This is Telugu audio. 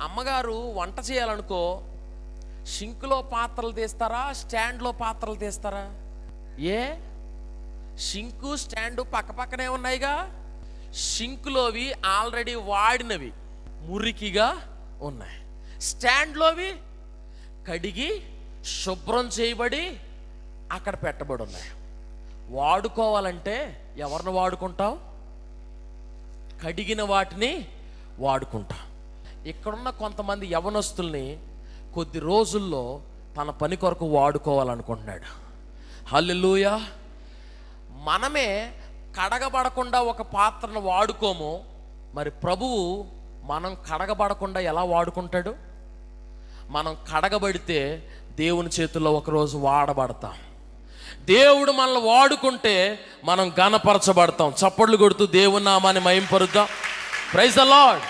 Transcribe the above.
అమ్మగారు వంట చేయాలనుకో, షింకులో పాత్రలు తీస్తారా, స్టాండ్లో పాత్రలు తీస్తారా? ఏ షింకు స్టాండు పక్కపక్కనే ఉన్నాయిగా. షింకులోవి ఆల్రెడీ వాడినవి మురికిగా ఉన్నాయి, స్టాండ్లోవి కడిగి శుభ్రం చేయబడి అక్కడ పెట్టబడి ఉన్నాయి. వాడుకోవాలంటే ఎవరిని వాడుకుంటాం? కడిగిన వాటిని వాడుకుంటాం. ఇక్కడున్న కొంతమంది యవనస్తుల్ని కొద్ది రోజుల్లో తన పని కొరకు వాడుకోవాలనుకుంటున్నాడు. హల్లెలూయా. మనమే కడగబడకుండా ఒక పాత్రను వాడుకోము, మరి ప్రభువు మనం కడగబడకుండా ఎలా వాడుకుంటాడు? మనం కడగబడితే దేవుని చేతుల్లో ఒకరోజు వాడబడతాం. దేవుడు మనల్ని వాడుకుంటే మనం ఘనపరచబడతాం. చప్పట్లు కొడుతూ దేవుని నామాన్ని మహింపరుద్దాం. Praise the lord.